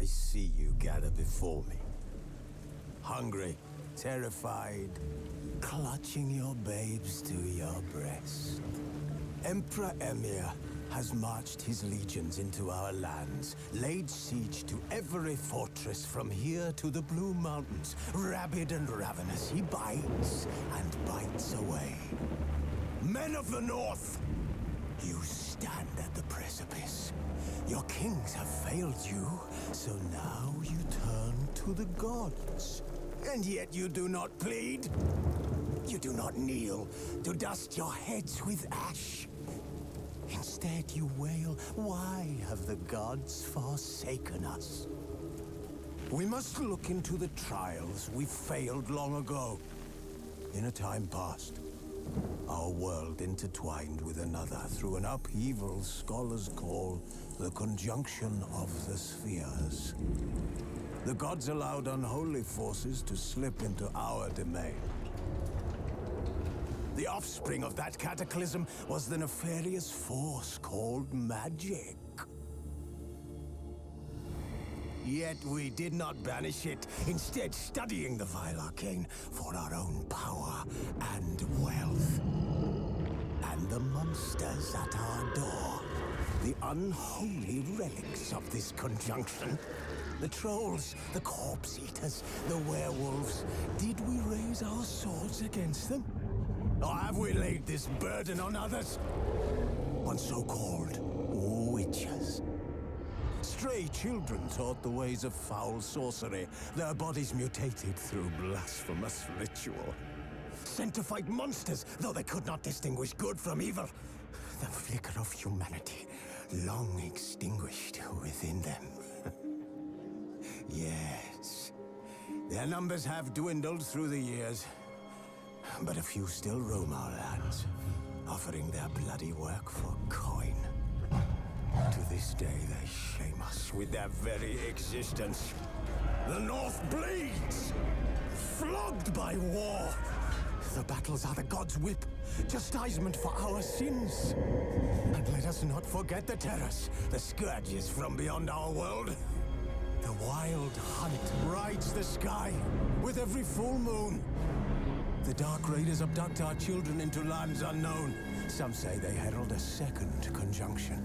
I see you gather before me. Hungry, terrified, clutching your babes to your breast. Emperor Emir has marched his legions into our lands, laid siege to every fortress from here to the Blue Mountains. Rabid and ravenous, he bites and bites away. Men of the North, you stand at the precipice. Your kings have failed you, so now you turn to the gods. And yet you do not plead. You do not kneel to dust your heads with ash. Instead you wail, why have the gods forsaken us? We must look into the trials we failed long ago. In a time past, our world intertwined with another through an upheaval scholars call the conjunction of the spheres. The gods allowed unholy forces to slip into our domain. The offspring of that cataclysm was the nefarious force called magic. Yet we did not banish it, instead studying the vile arcane for our own power and wealth. And the monsters at our door, the unholy relics of this conjunction. The trolls, the corpse eaters, the werewolves. Did we raise our swords against them? Or have we laid this burden on others? On so-called witches. Stray children taught the ways of foul sorcery, their bodies mutated through blasphemous ritual. Sent to fight monsters, though they could not distinguish good from evil. The flicker of humanity, long extinguished within them. Yes, their numbers have dwindled through the years, but a few still roam our lands, offering their bloody work for coin. To this day, they shame us with their very existence. The North bleeds, flogged by war. The battles are the gods' whip, chastisement for our sins. And let us not forget the terrors, the scourges from beyond our world. The wild hunt rides the sky with every full moon. The Dark Raiders abduct our children into lands unknown. Some say they herald a second conjunction.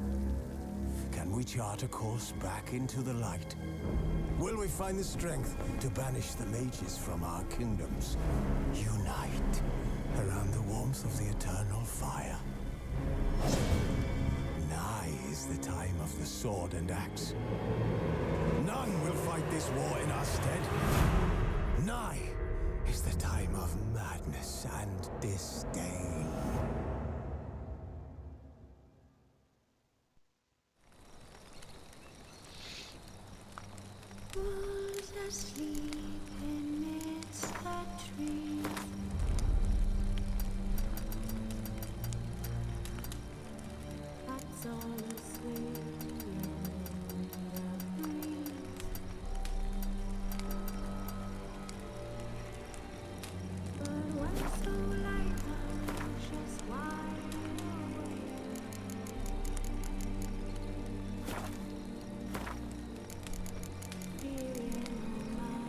Can we chart a course back into the light? Will we find the strength to banish the mages from our kingdoms? Unite around the warmth of the eternal fire. Nigh is the time of the sword and axe. None will fight this war in our stead. Nigh is the time of madness and disdain. Wolves asleep amidst the trees. That's all asleep in the breeze. But when so light just wide awake. Feeling my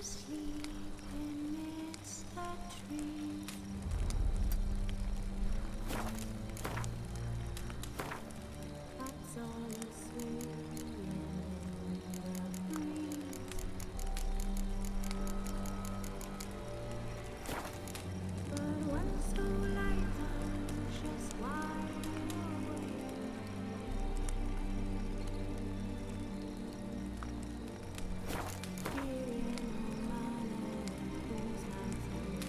asleep amidst the trees. That's all is swaying in the breeze. But when the starlight turns just wide awake, hearing a man who's nothing.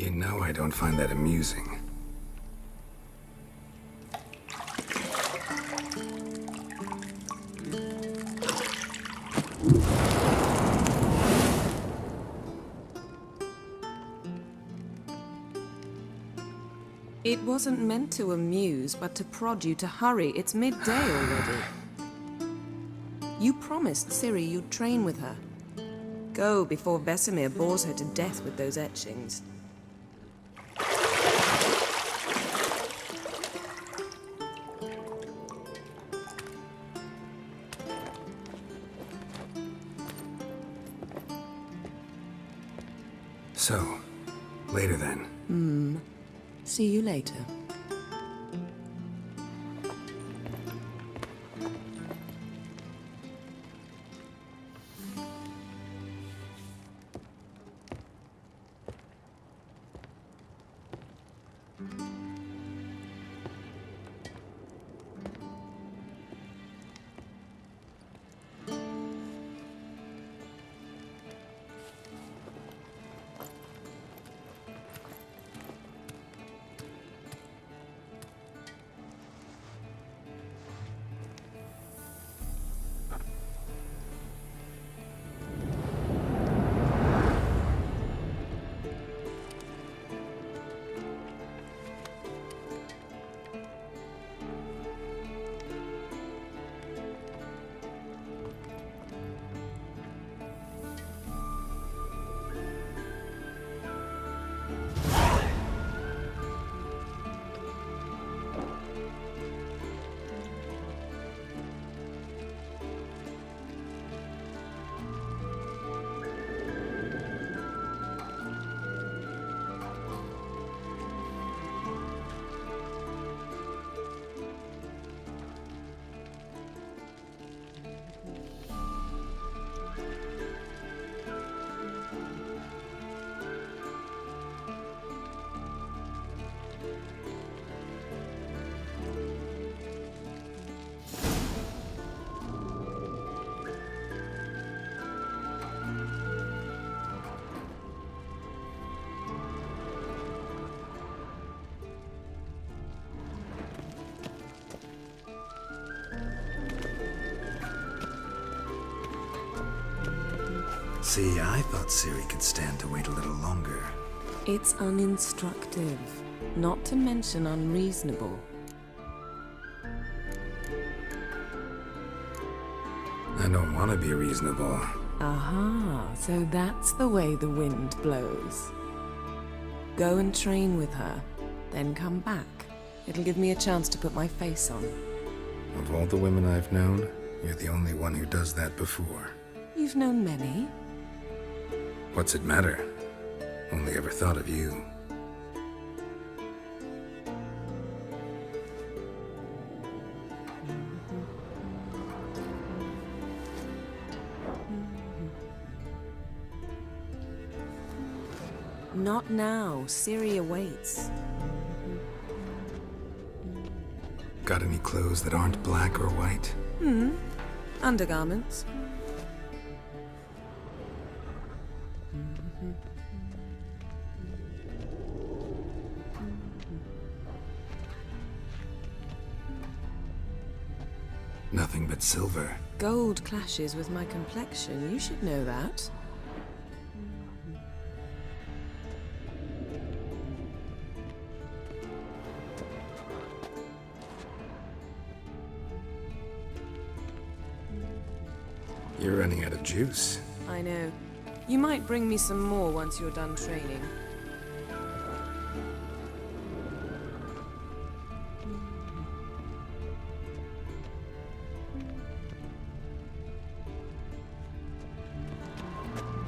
You know I don't find that amusing. It wasn't meant to amuse, but to prod you to hurry. It's midday already. You promised Ciri you'd train with her. Go before Vesemir bores her to death with those etchings. So, later then. See you later. See, I thought Ciri could stand to wait a little longer. It's uninstructive, not to mention unreasonable. I don't want to be reasonable. Aha, so that's the way the wind blows. Go and train with her, then come back. It'll give me a chance to put my face on. Of all the women I've known, you're the only one who does that before. You've known many. What's it matter? Only ever thought of you. Not now. Ciri awaits. Got any clothes that aren't black or white? Undergarments. Nothing but silver. Gold clashes with my complexion. You should know that. You're running out of juice. I know. You might bring me some more once you're done training.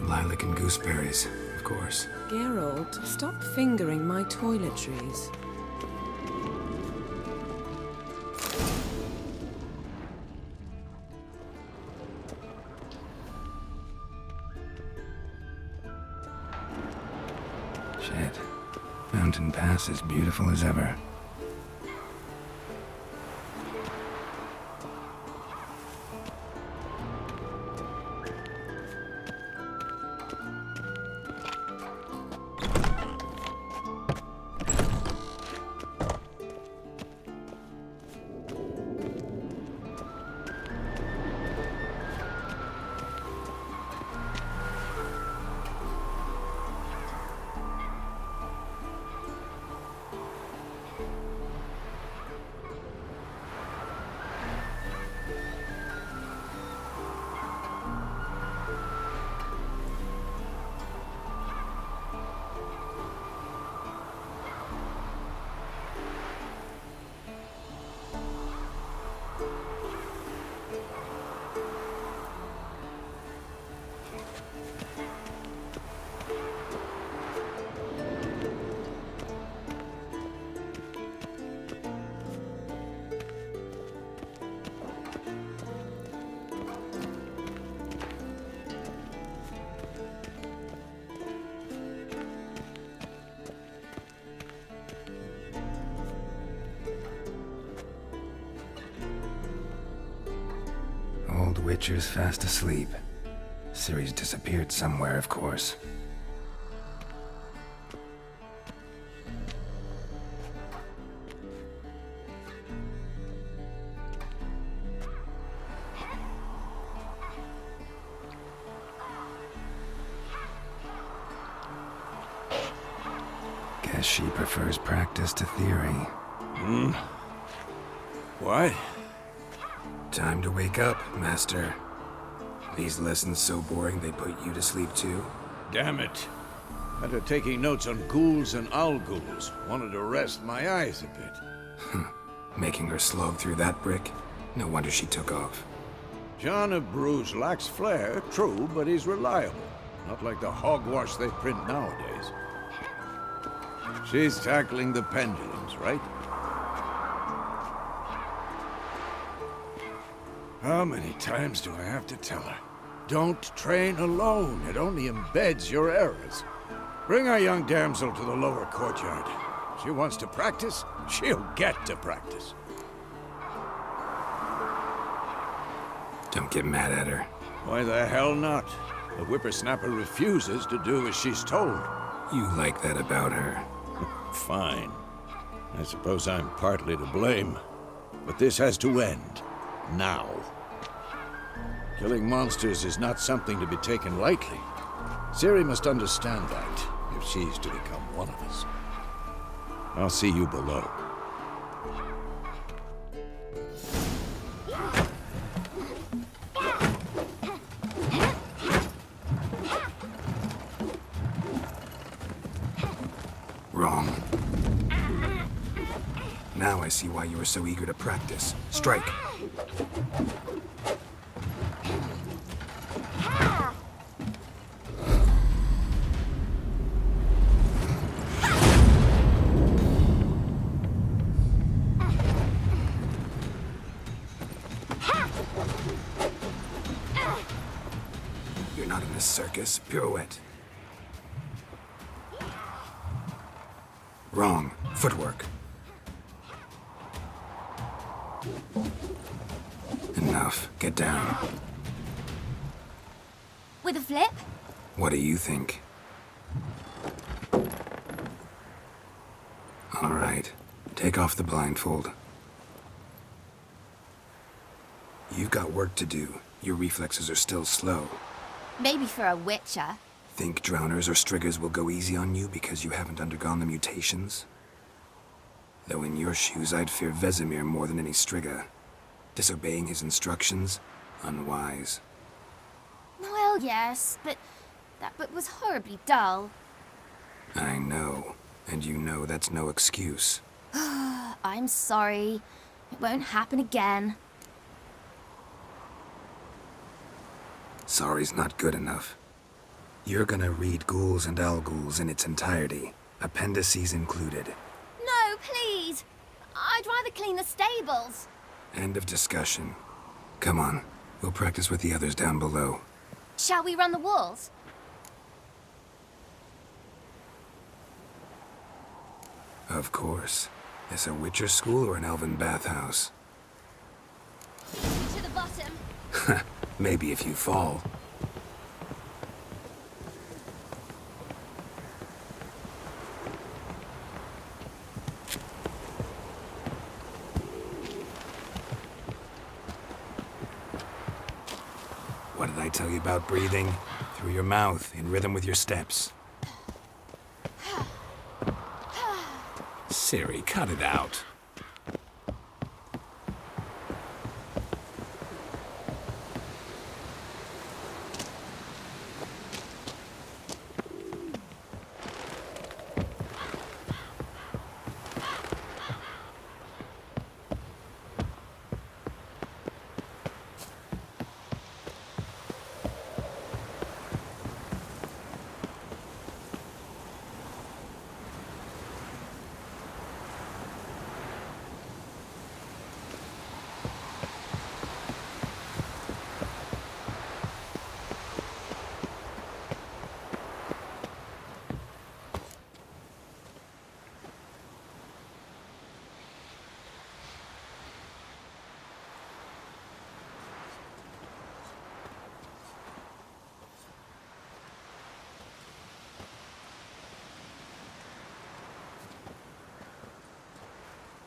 Lilac and gooseberries, of course. Geralt, stop fingering my toiletries. Shit. Mountain Pass is beautiful as ever. Old Witcher's fast asleep. Ciri's disappeared somewhere, of course. Guess she prefers practice to theory. What? Time to wake up, Master. These lessons so boring they put you to sleep too? Damn it. After taking notes on ghouls and owl-ghouls, wanted to rest my eyes a bit. Making her slog through that brick? No wonder she took off. John of Bruges lacks flair, true, but he's reliable. Not like the hogwash they print nowadays. She's tackling the pendulums, right? How many times do I have to tell her? Don't train alone. It only embeds your errors. Bring our young damsel to the lower courtyard. She wants to practice, she'll get to practice. Don't get mad at her. Why the hell not? The whippersnapper refuses to do as she's told. You like that about her. Fine. I suppose I'm partly to blame. But this has to end. Now. Killing monsters is not something to be taken lightly. Ciri must understand that, if she's to become one of us. I'll see you below. Wrong. Now I see why you were so eager to practice. Strike. You're not in a circus. Pirouette. Wrong. Footwork. Enough. Get down. With a flip? What do you think? All right. Take off the blindfold. You've got work to do. Your reflexes are still slow. Maybe for a witcher. Think drowners or striggers will go easy on you because you haven't undergone the mutations? Though in your shoes, I'd fear Vesemir more than any strigger. Disobeying his instructions? Unwise. Well, yes, but that book was horribly dull. I know. And you know that's no excuse. I'm sorry. It won't happen again. Sorry's not good enough. You're gonna read Ghouls and Owl-Ghouls in its entirety, appendices included. No, please! I'd rather clean the stables. End of discussion. Come on, we'll practice with the others down below. Shall we run the walls? Of course. Is a Witcher school or an elven bathhouse? To the bottom. Maybe if you fall. What did I tell you about breathing? Through your mouth, in rhythm with your steps. Ciri, cut it out.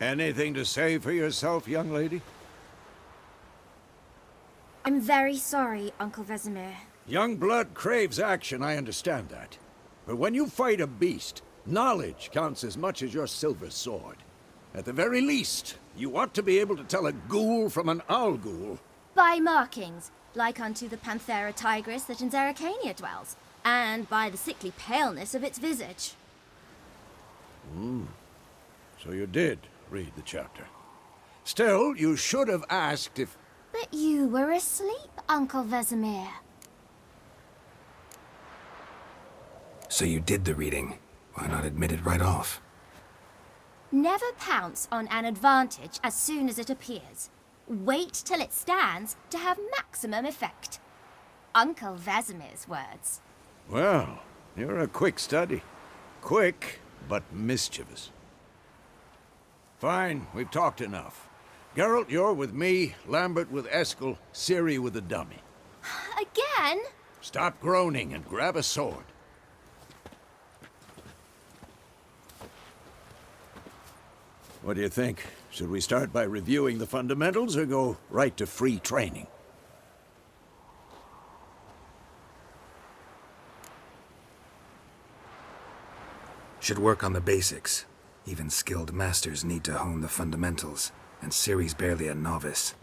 Anything to say for yourself, young lady? I'm very sorry, Uncle Vesemir. Young blood craves action, I understand that. But when you fight a beast, knowledge counts as much as your silver sword. At the very least, you ought to be able to tell a ghoul from an owl ghoul. By markings, like unto the Panthera tigris that in Zerrikania dwells, and by the sickly paleness of its visage. So you did read the chapter. Still, you should have asked if... But you were asleep, Uncle Vesemir. So you did the reading. Why not admit it right off? Never pounce on an advantage as soon as it appears. Wait till it stands to have maximum effect. Uncle Vesemir's words. Well, you're a quick study. Quick, but mischievous. Fine, we've talked enough. Geralt, you're with me, Lambert with Eskel, Ciri with the dummy. Again? Stop groaning and grab a sword. What do you think? Should we start by reviewing the fundamentals or go right to free training? Should work on the basics. Even skilled masters need to hone the fundamentals, and Ciri's barely a novice.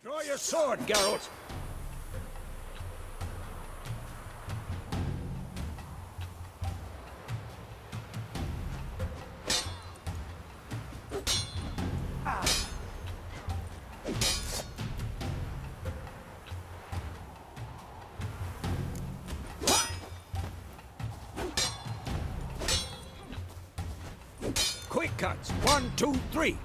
Draw your sword, Geralt! Quick cuts. 1, 2, 3.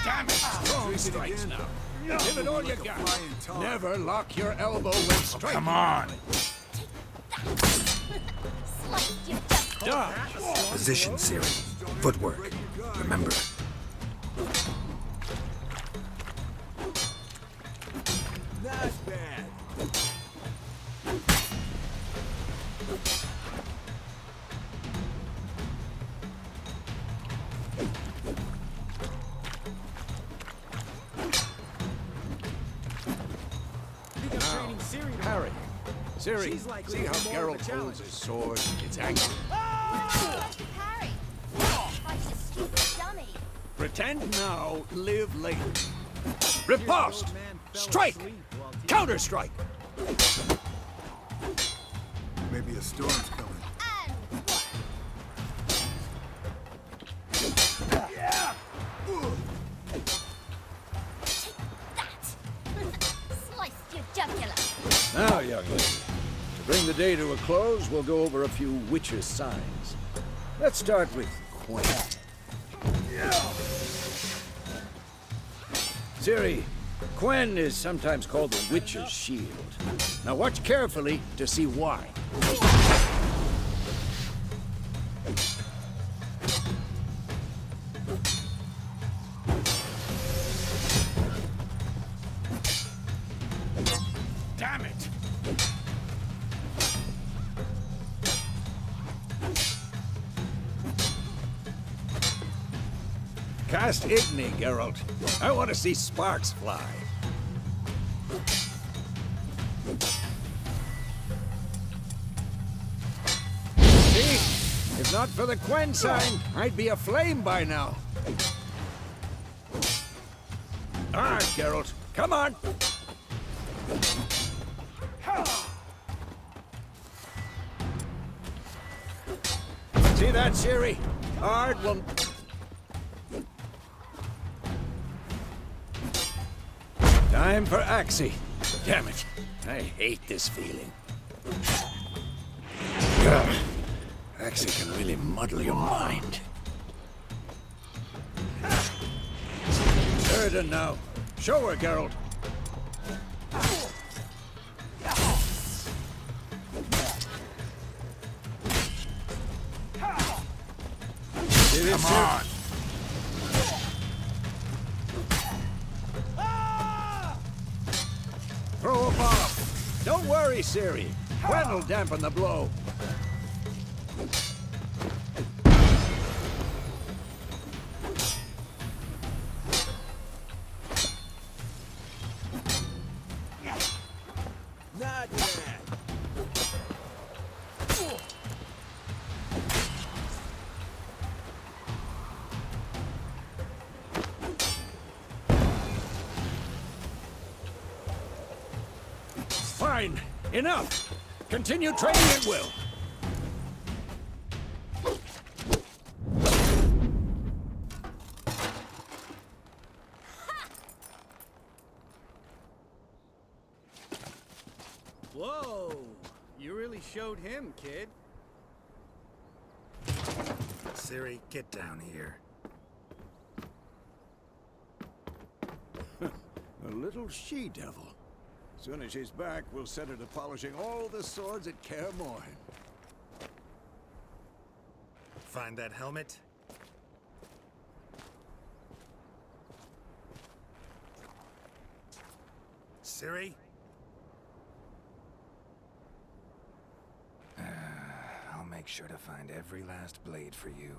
Damn it! Strong strikes now. Give it all you got. Never lock your elbow when striking. Come on. Slice you just Dodge. Position, Ciri. Footwork. Remember. Not bad. Harry. Ciri, She's likely see to how be more of a Geralt holds challenge. his sword? It's angry. Harry! Fight a stupid dummy. Pretend now, live later. Riposte! Strike! Counter-strike! Maybe a storm's coming. And one. That! Sliced your jugular. Now, young lady, to bring the day to a close, we'll go over a few witches' signs. Let's start with Quen. Ciri, Quen is sometimes called the witch's shield. Now watch carefully to see why. Damn it! Cast Igni, Geralt. I want to see sparks fly. See? If not for the Quen sign, I'd be aflame by now. All right, Geralt. Come on. See that, Ciri? Hard will... Time for Axii. Damn it. I hate this feeling. Ugh. Axii can really muddle your mind. Sheridan now. Show her, Geralt. Come on. Throw a bomb. Don't worry, Ciri. Gwen will dampen the blow. Not bad. Fine. Enough. Continue training at will. Whoa! You really showed him, kid. Ciri, get down here. A little she-devil. Soon as she's back, we'll set her to polishing all the swords at Kaer Morhen. Find that helmet? Ciri? I'll make sure to find every last blade for you.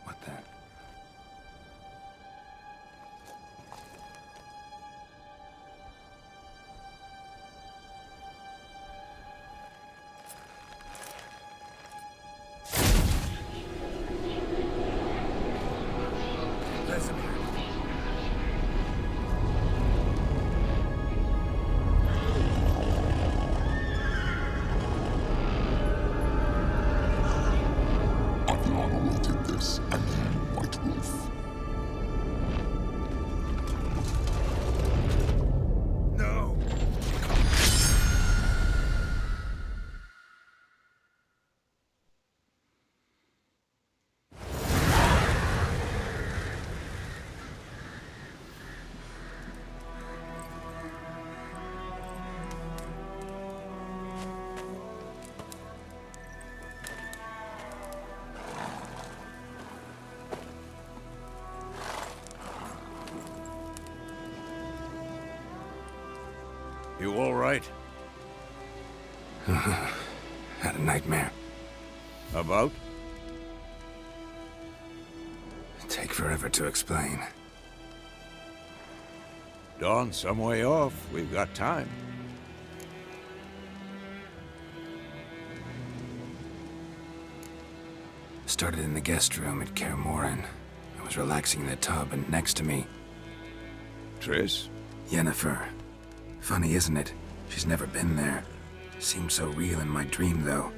What the? Vesemir. Adriana will take this, and you, White Wolf. No! You all right? Had a nightmare. About? Take forever to explain. Dawn's some way off. We've got time. Started in the guest room at Kaer Morhen. I was relaxing in the tub, and next to me, Triss? Yennefer. Funny, isn't it? She's never been there. Seemed so real in my dream, though.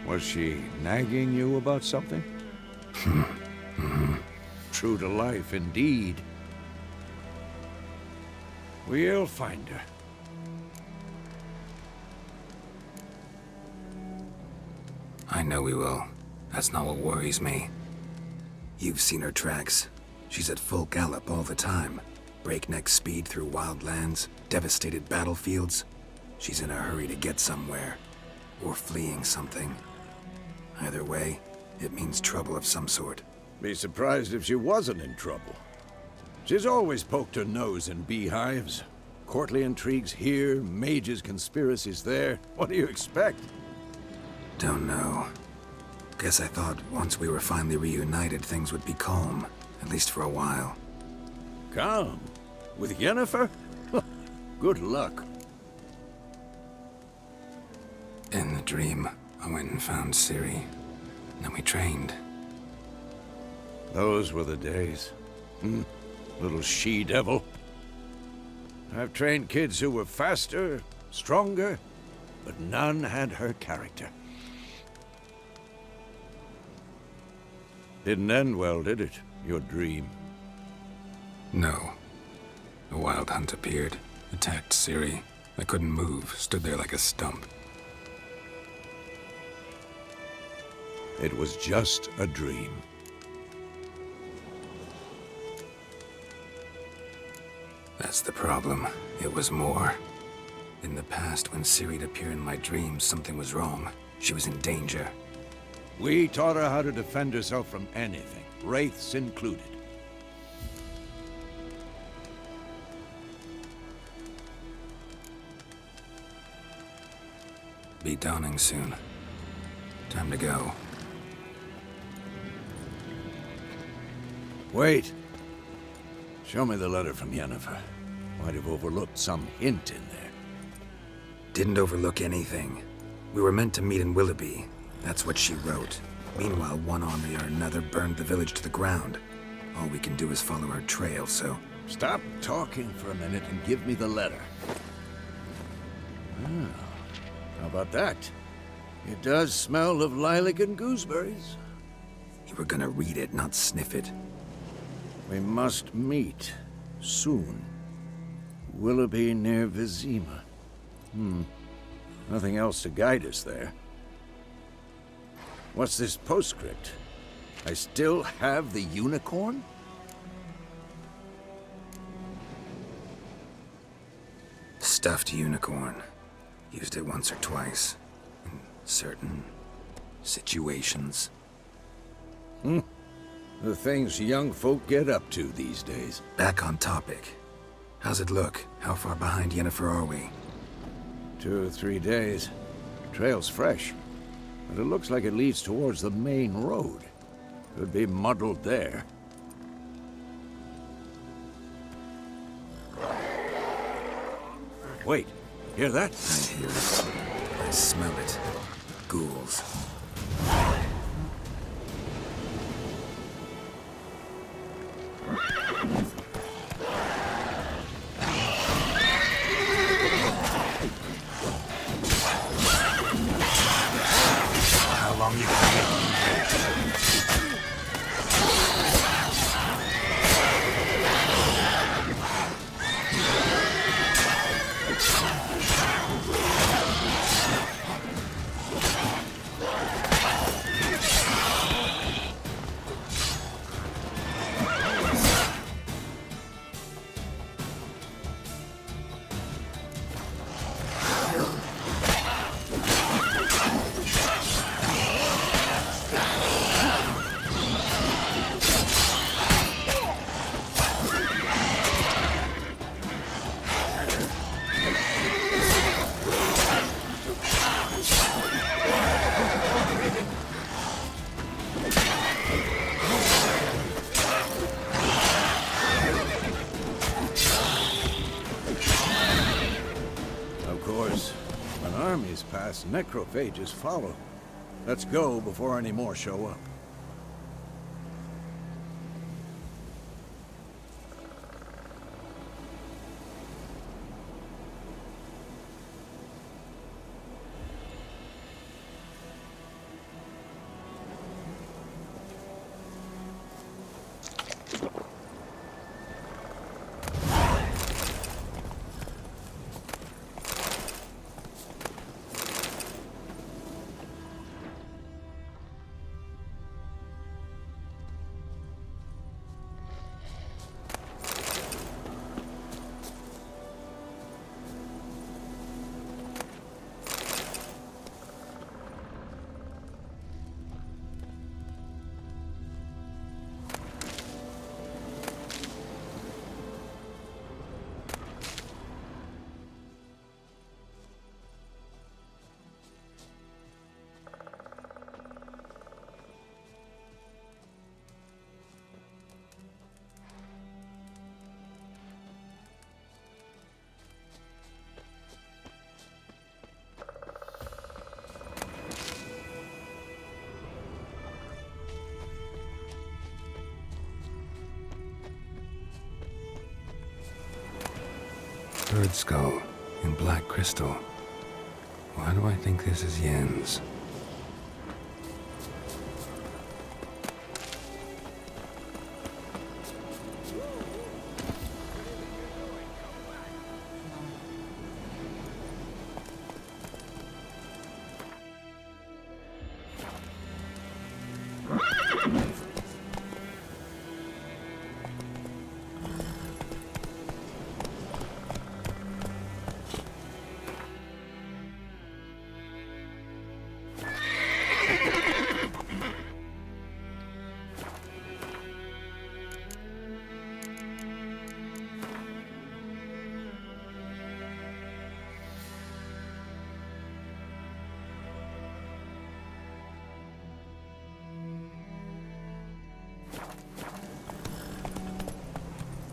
Was she nagging you about something? True to life, indeed. We'll find her. I know we will. That's not what worries me. You've seen her tracks. She's at full gallop all the time. Breakneck speed through wild lands, devastated battlefields. She's in a hurry to get somewhere. Or fleeing something. Either way, it means trouble of some sort. Be surprised if she wasn't in trouble. She's always poked her nose in beehives. Courtly intrigues here, mages' conspiracies there. What do you expect? Don't know. Guess I thought once we were finally reunited, things would be calm. At least for a while. Calm? With Yennefer? Good luck. In the dream, I went and found Ciri. Then we trained. Those were the days. Little she-devil. I've trained kids who were faster, stronger, but none had her character. Didn't end well, did it? Your dream? No. A wild hunt appeared, attacked Ciri. I couldn't move, stood there like a stump. It was just a dream. That's the problem. It was more. In the past, when Ciri'd appear in my dreams, something was wrong. She was in danger. We taught her how to defend herself from anything, wraiths included. Be dawning soon. Time to go. Wait. Show me the letter from Yennefer. Might have overlooked some hint in there. Didn't overlook anything. We were meant to meet in Willoughby. That's what she wrote. Meanwhile, one army or another burned the village to the ground. All we can do is follow her trail, so... Stop talking for a minute and give me the letter. Ah, how about that? It does smell of lilac and gooseberries. You were gonna read it, not sniff it. We must meet. Soon. Willoughby near Vizima. Nothing else to guide us there. What's this postscript? I still have the unicorn? Stuffed unicorn. Used it once or twice. In certain situations. The things young folk get up to these days. Back on topic. How's it look? How far behind Yennefer are we? 2 or 3 days. Trail's fresh, but it looks like it leads towards the main road. Could be muddled there. Wait, hear that? I hear it. I smell it. Ghouls. How long you gonna get? Necrophages follow. Let's go before any more show up. Bird skull in black crystal. Why do I think this is Yen's?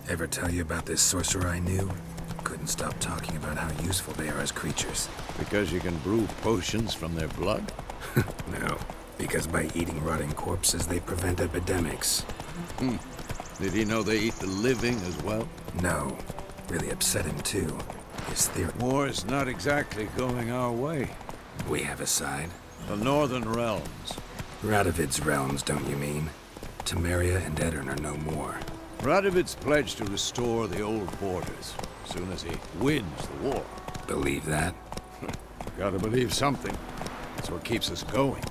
Ever tell you about this sorcerer I knew? Couldn't stop talking about how useful they are as creatures. Because you can brew potions from their blood? No, because by eating rotting corpses, they prevent epidemics. Did he know they eat the living as well? No, really upset him too. His theory. War's not exactly going our way. We have a side. The Northern Realms. Radovid's realms, don't you mean? Temeria and Edirn are no more. Radovid's pledged to restore the old borders as soon as he wins the war. Believe that? Gotta believe something. That's what keeps us going.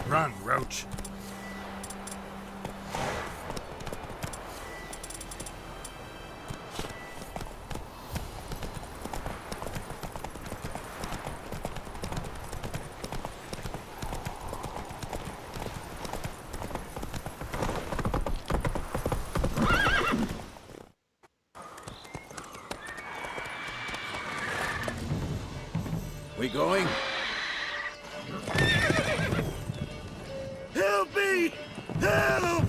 Run, Roach. We going? Help me! Help!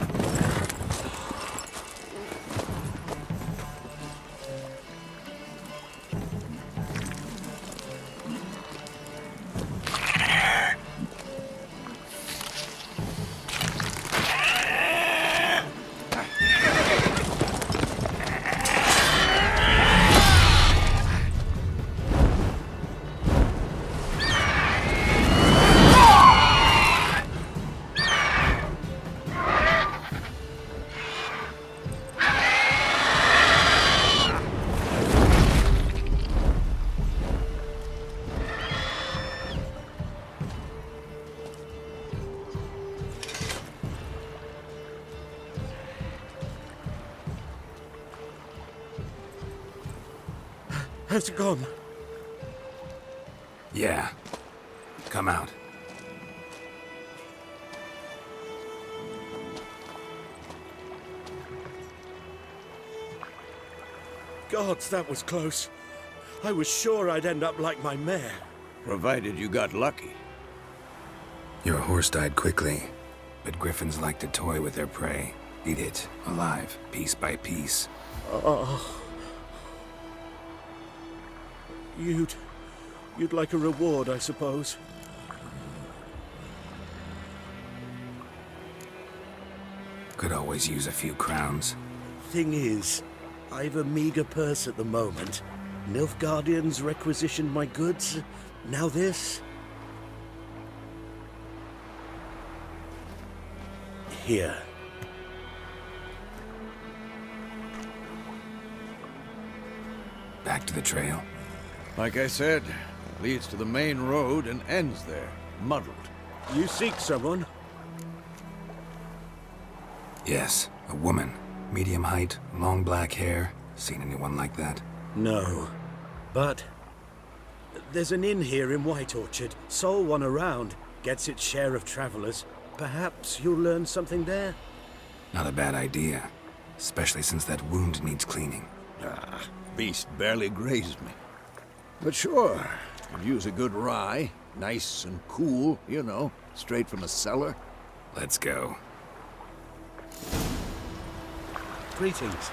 Has it gone? Yeah. Come out. Gods, that was close. I was sure I'd end up like my mare. Provided you got lucky. Your horse died quickly, but griffins like to toy with their prey. Eat it, alive, piece by piece. You'd like a reward, I suppose. Could always use a few crowns. Thing is, I've a meager purse at the moment. Nilfgaardians requisitioned my goods. Now this. Here. Back to the trail. Like I said, it leads to the main road and ends there, muddled. You seek someone? Yes, a woman. Medium height, long black hair. Seen anyone like that? No. But there's an inn here in White Orchard. Sole one around. Gets its share of travelers. Perhaps you'll learn something there? Not a bad idea. Especially since that wound needs cleaning. Beast barely grazed me. But sure, could use a good rye. Nice and cool, you know, straight from a cellar. Let's go. Greetings.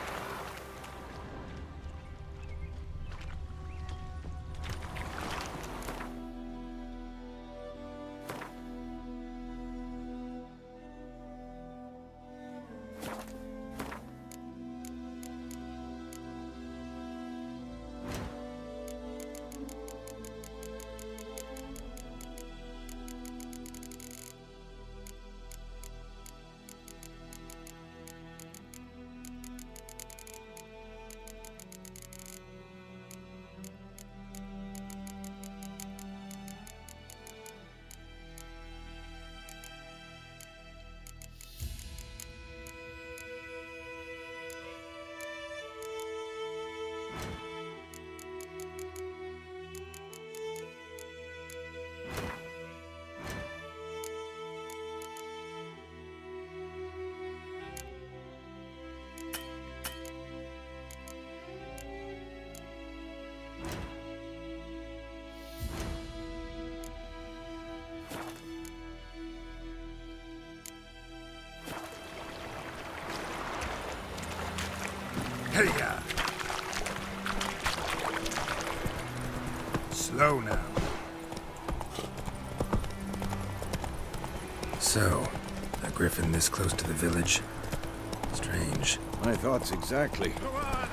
Hey-ya! Slow now. So, a griffin this close to the village? Strange. My thoughts exactly.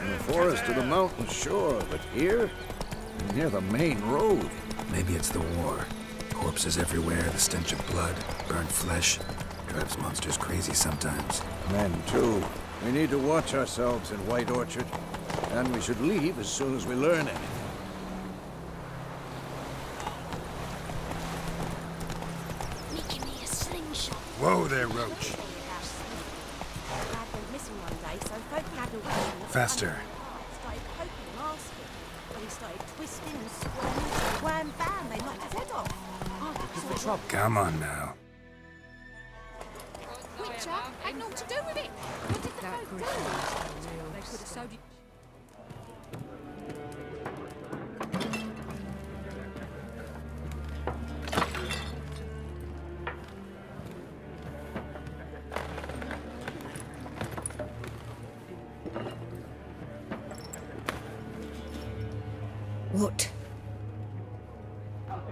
In the forest or the mountains, sure, but here? Near the main road. Maybe it's the war. Corpses everywhere, the stench of blood, burnt flesh. Drives monsters crazy sometimes. Men, too. We need to watch ourselves in White Orchard. And we should leave as soon as we learn anything. Making me a slingshot. Whoa there, Roach. Faster. Started poking and asking. And he started twisting and squirming. Wham bam, they knocked his head off. Come on now. Witcher had naught to do with it. What did the folk do? They could have sewed it. What?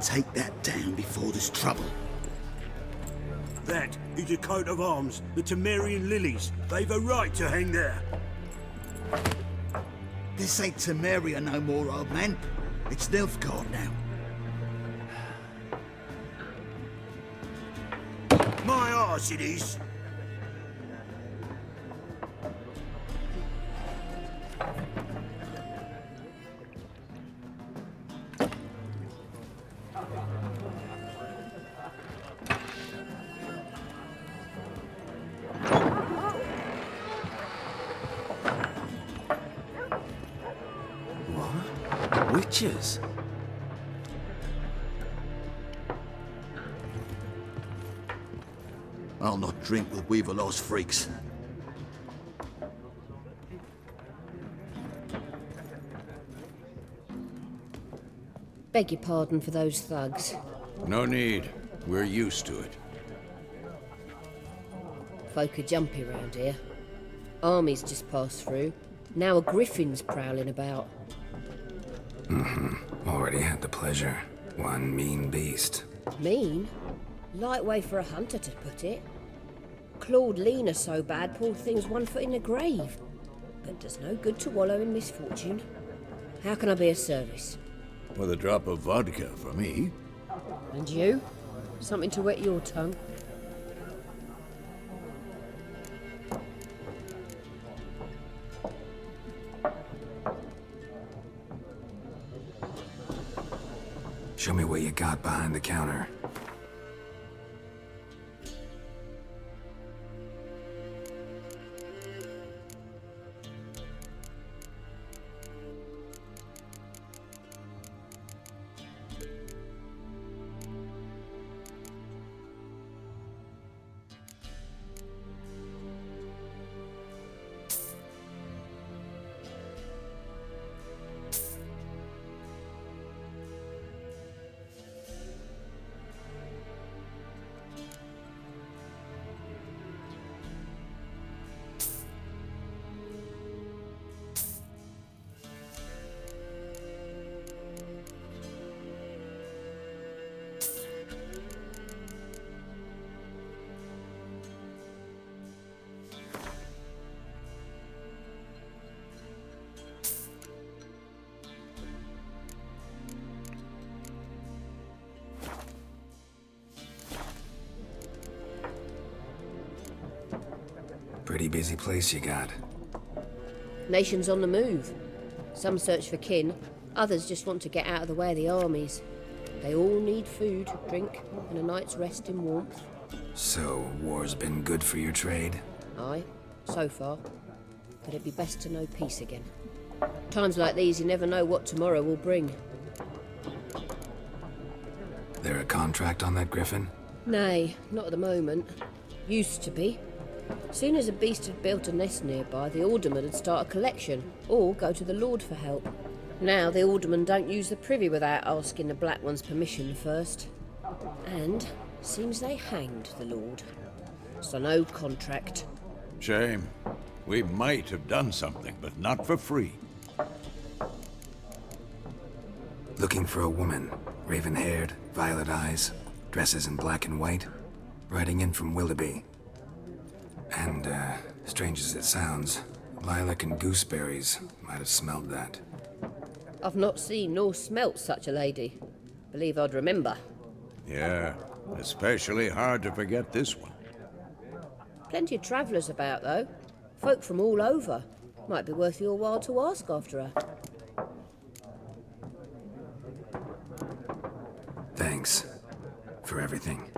Take that down before there's trouble. That is a coat of arms, the Temerian lilies. They've a right to hang there. This ain't Temeria no more, old man. It's Nilfgaard now. My arse it is. Witches? I'll not drink with Weaverlaw's freaks. Beg your pardon for those thugs. No need. We're used to it. Folk are jumpy round here. Armies just passed through. Now a griffin's prowling about. Already had the pleasure. One mean beast. Mean? Light way for a hunter to put it. Clawed Lena so bad, poor thing's 1 foot in the grave. But does no good to wallow in misfortune. How can I be of service? With a drop of vodka for me. And you? Something to wet your tongue? Show me what you got behind the counter. Pretty busy place you got. Nations on the move. Some search for kin, others just want to get out of the way of the armies. They all need food, drink, and a night's rest in warmth. So, war's been good for your trade? Aye, so far. But it'd be best to know peace again. Times like these, you never know what tomorrow will bring. There a contract on that griffin? Nay, not at the moment. Used to be. Soon as a beast had built a nest nearby, the alderman would start a collection, or go to the Lord for help. Now the alderman don't use the privy without asking the Black One's permission first. And seems they hanged the Lord. So no contract. Shame. We might have done something, but not for free. Looking for a woman. Raven-haired, violet eyes, dresses in black and white. Riding in from Willoughby. And, strange as it sounds, lilac and gooseberries might have smelled that. I've not seen nor smelt such a lady. Believe I'd remember. Yeah, especially hard to forget this one. Plenty of travellers about, though. Folk from all over. Might be worth your while to ask after her. Thanks for everything.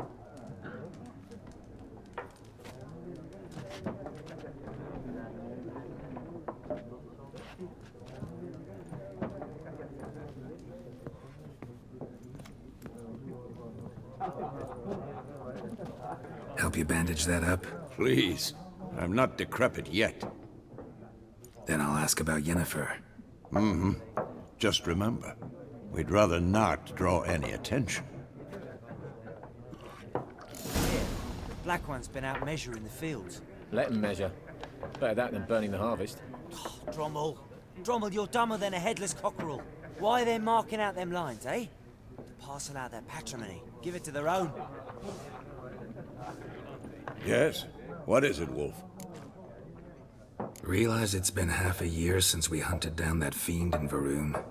Help you bandage that up? Please. I'm not decrepit yet. Then I'll ask about Yennefer. Mm-hmm. Just remember, we'd rather not draw any attention. Here, the Black One's been out measuring the fields. Let them measure. Better that than burning the harvest. Oh, Drommel. Drommel, you're dumber than a headless cockerel. Why are they marking out them lines, eh? To parcel out their patrimony. Give it to their own. Yes? What is it, Wolf? Realize it's been half a year since we hunted down that fiend in Varun?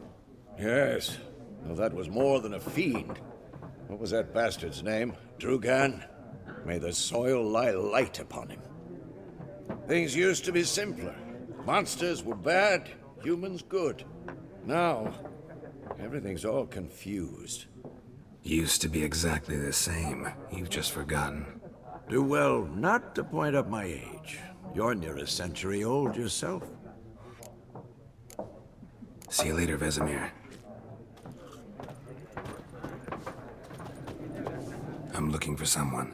Yes. Well, that was more than a fiend. What was that bastard's name? Drugan? May the soil lie light upon him. Things used to be simpler. Monsters were bad, humans good. Now, everything's all confused. Used to be exactly the same. You've just forgotten. Do well not to point up my age. You're near a century old yourself. See you later, Vesemir. I'm looking for someone.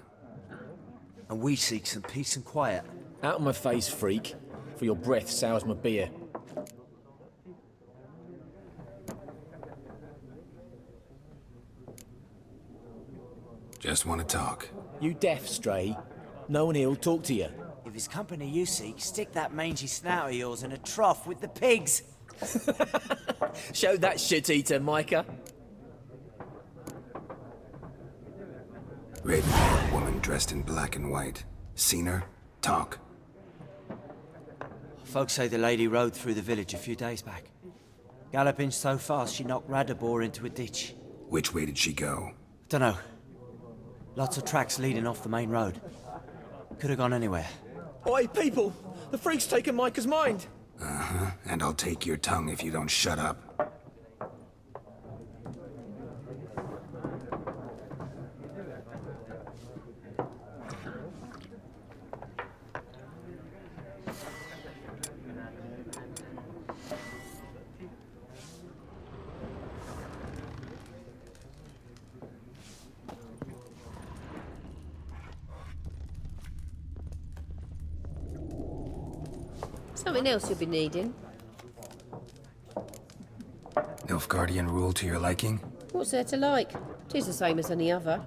And we seek some peace and quiet. Out of my face, freak. For your breath sours my beer. Just want to talk. You deaf, Stray? No one here'll talk to you. If it's company you seek, stick that mangy snout of yours in a trough with the pigs. Show that shit-eater, Micah. Raven-haired woman dressed in black and white. Seen her? Talk. Folks say the lady rode through the village a few days back. Galloping so fast she knocked Radabor into a ditch. Which way did she go? Dunno. Lots of tracks leading off the main road. Could have gone anywhere. Oi, people! The freak's taken Micah's mind! Uh-huh. And I'll take your tongue if you don't shut up. Something else you'll be needing. Nilfgaardian rule to your liking? What's there to like? 'Tis the same as any other.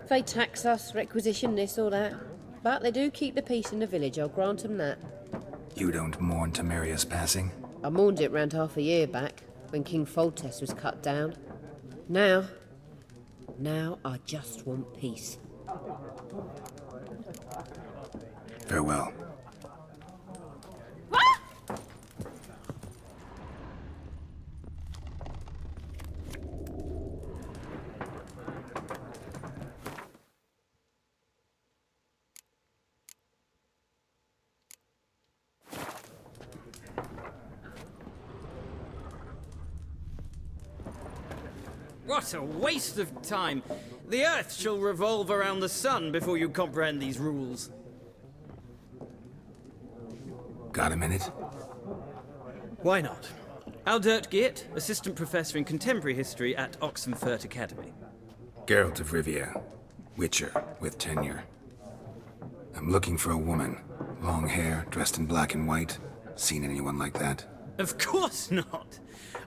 They tax us, requisition this or that. But they do keep the peace in the village, I'll grant them that. You don't mourn Temeria's passing? I mourned it round half a year back, when King Foltest was cut down. Now I just want peace. Farewell. What a waste of time! The Earth shall revolve around the sun before you comprehend these rules. Got a minute? Why not? Aldert Geert, Assistant Professor in Contemporary History at Oxenfurt Academy. Geralt of Rivia. Witcher, with tenure. I'm looking for a woman. Long hair, dressed in black and white. Seen anyone like that? Of course not!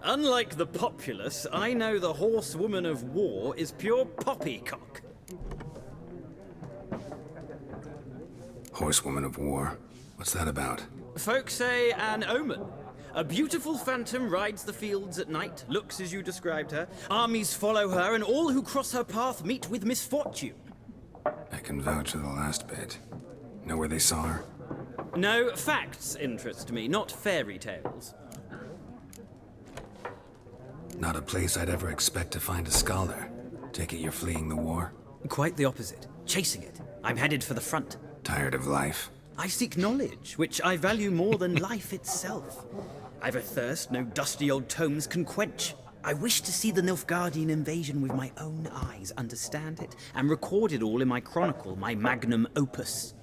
Unlike the populace, I know the horsewoman of war is pure poppycock. Horsewoman of war? What's that about? Folk say an omen. A beautiful phantom rides the fields at night, looks as you described her. Armies follow her, and all who cross her path meet with misfortune. I can vouch for the last bit. Know where they saw her? No, facts interest me, not fairy tales. Not a place I'd ever expect to find a scholar. Take it you're fleeing the war? Quite the opposite. Chasing it. I'm headed for the front. Tired of life? I seek knowledge, which I value more than life itself. I've a thirst no dusty old tomes can quench. I wish to see the Nilfgaardian invasion with my own eyes, understand it, and record it all in my chronicle, my magnum opus.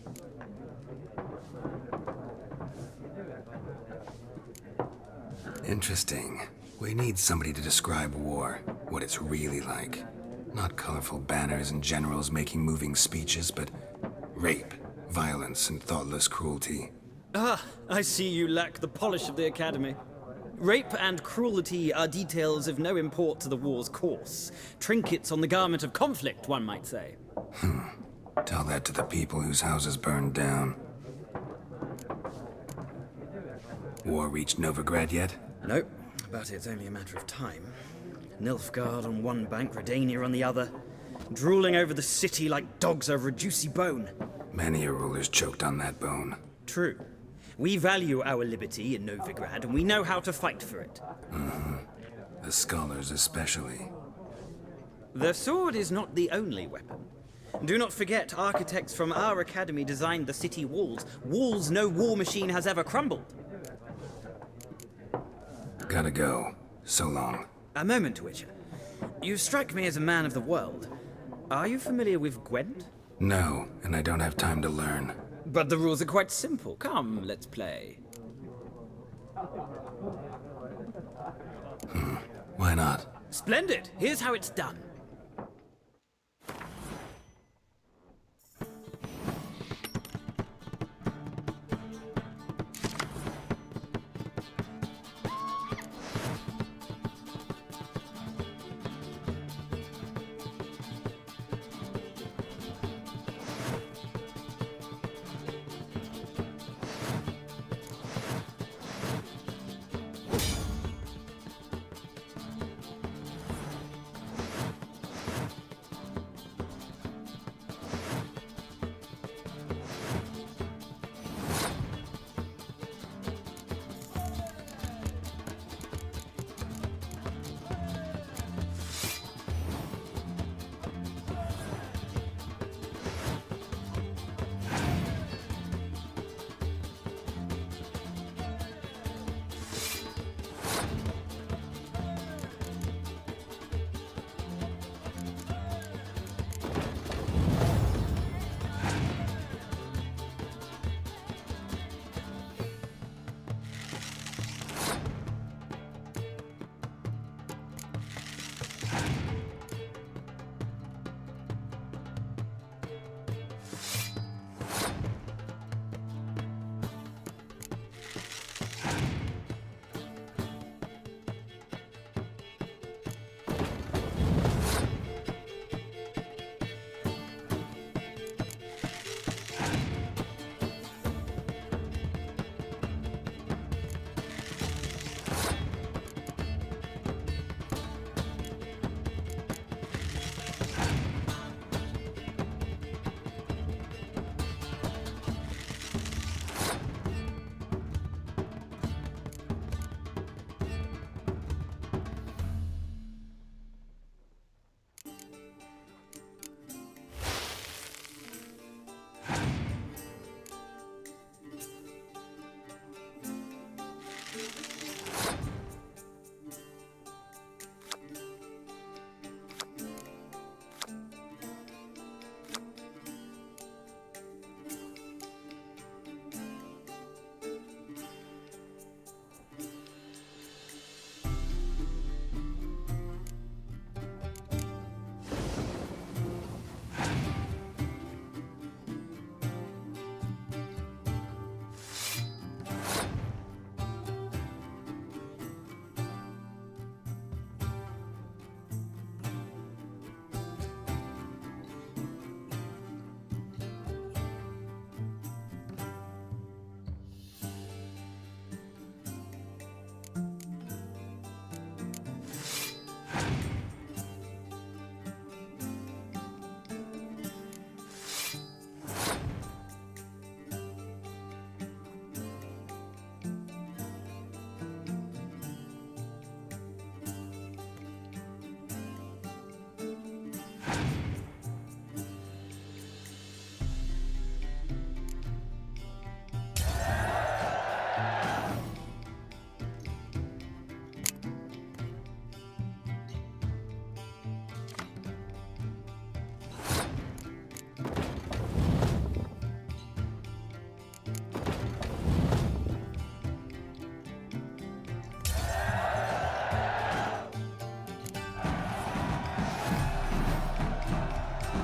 Interesting. We need somebody to describe war, what it's really like. Not colorful banners and generals making moving speeches, but rape, violence, and thoughtless cruelty. Ah, I see you lack the polish of the Academy. Rape and cruelty are details of no import to the war's course. Trinkets on the garment of conflict, one might say. Tell that to the people whose houses burned down. War reached Novigrad yet? Nope, but it's only a matter of time. Nilfgaard on one bank, Redania on the other, drooling over the city like dogs over a juicy bone. Many a ruler's choked on that bone. True. We value our liberty in Novigrad, and we know how to fight for it. The scholars especially. The sword is not the only weapon. Do not forget, architects from our academy designed the city walls. Walls no war machine has ever crumbled. Gotta go. So long. A moment, Witcher. You strike me as a man of the world. Are you familiar with Gwent? No, and I don't have time to learn. But the rules are quite simple. Come, let's play. Why not? Splendid! Here's how it's done.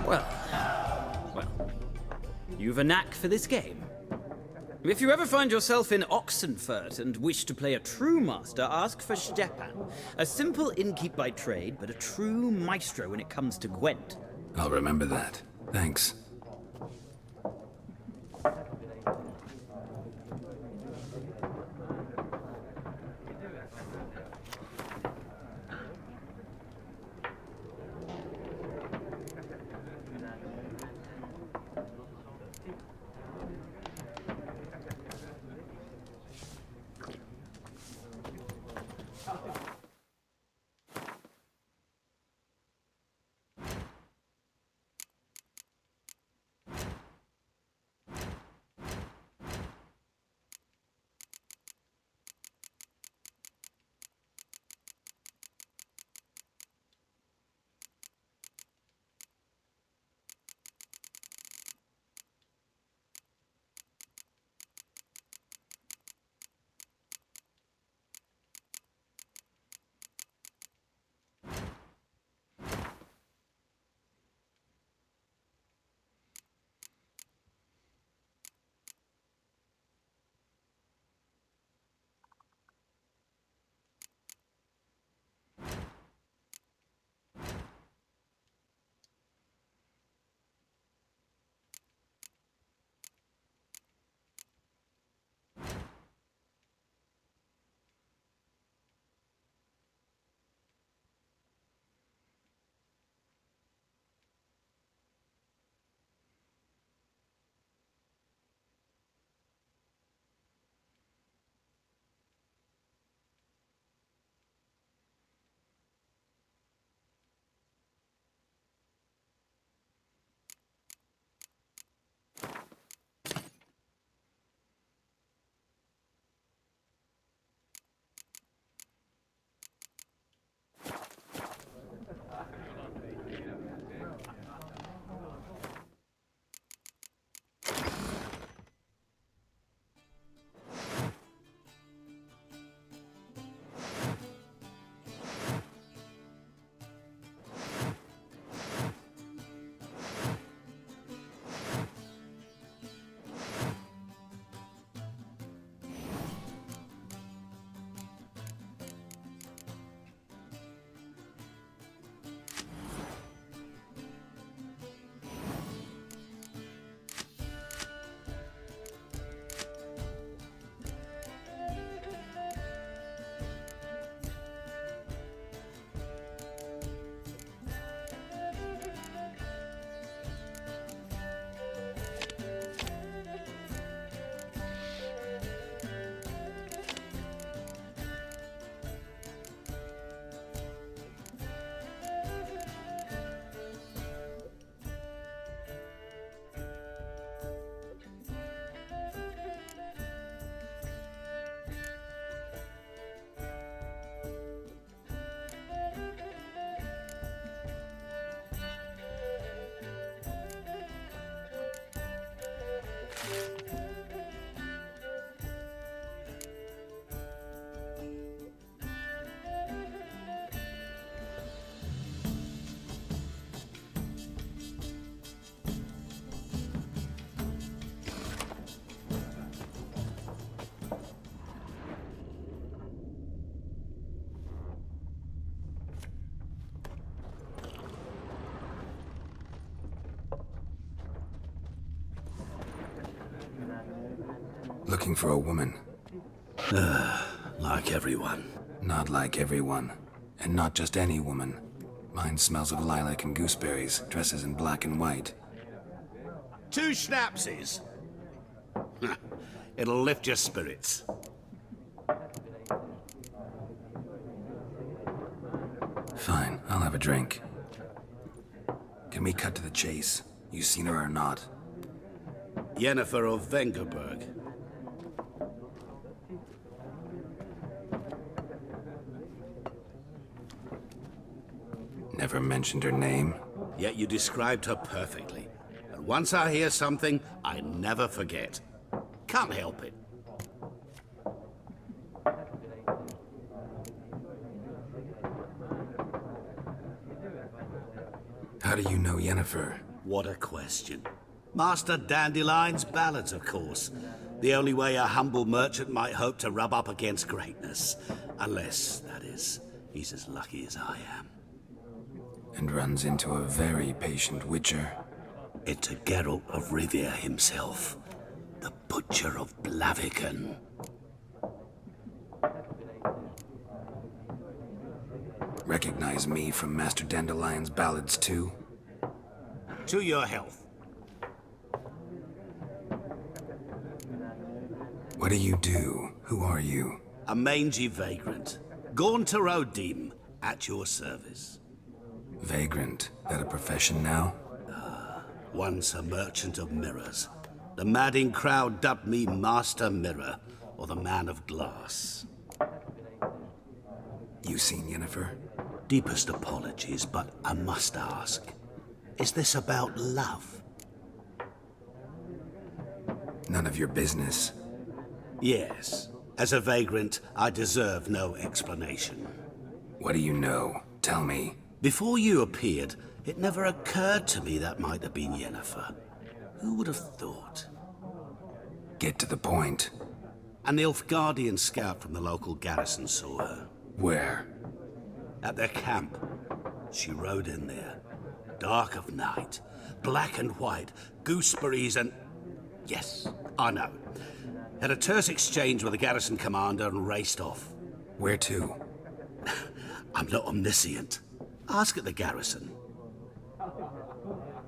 Well, you've a knack for this game. If you ever find yourself in Oxenfurt and wish to play a true master, ask for Stepan. A simple innkeep by trade, but a true maestro when it comes to Gwent. I'll remember that. Thanks. Looking for a woman. Like everyone. Not like everyone. And not just any woman. Mine smells of lilac and gooseberries, dresses in black and white. 2 schnapsies. It'll lift your spirits. Fine, I'll have a drink. Can we cut to the chase? You seen her or not? Yennefer of Vengerberg. Never mentioned her name. Yet you described her perfectly. And once I hear something, I never forget. Can't help it. How do you know Yennefer? What a question. Master Dandelion's ballads, of course. The only way a humble merchant might hope to rub up against greatness. Unless, that is, he's as lucky as I am. And runs into a very patient witcher. Into Geralt of Rivia himself. The Butcher of Blaviken. Recognize me from Master Dandelion's ballads too? To your health. What do you do? Who are you? A mangy vagrant. Gaunter O'Dim, at your service. Vagrant? That a profession now? Once a merchant of mirrors. The madding crowd dubbed me Master Mirror, or the Man of Glass. You seen Yennefer? Deepest apologies, but I must ask. Is this about love? None of your business. Yes. As a vagrant, I deserve no explanation. What do you know? Tell me. Before you appeared, it never occurred to me that might have been Yennefer. Who would have thought? Get to the point. An Nilfgaardian scout from the local garrison saw her. Where? At their camp. She rode in there. Dark of night. Black and white. Gooseberries and... Yes, I know. Had a terse exchange with the garrison commander and raced off. Where to? I'm not omniscient. Ask at the garrison.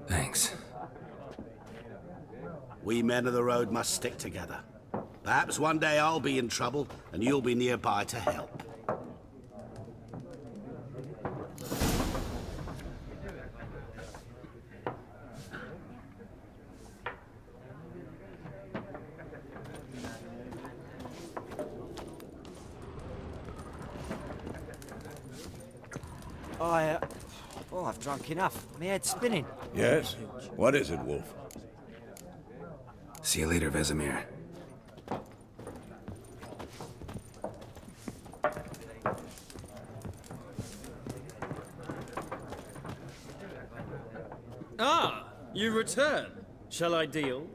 Thanks. We men of the road must stick together. Perhaps one day I'll be in trouble and you'll be nearby to help. I've drunk enough. My head's spinning. Yes? What is it, Wolf? See you later, Vesemir. Ah, you return. Shall I deal?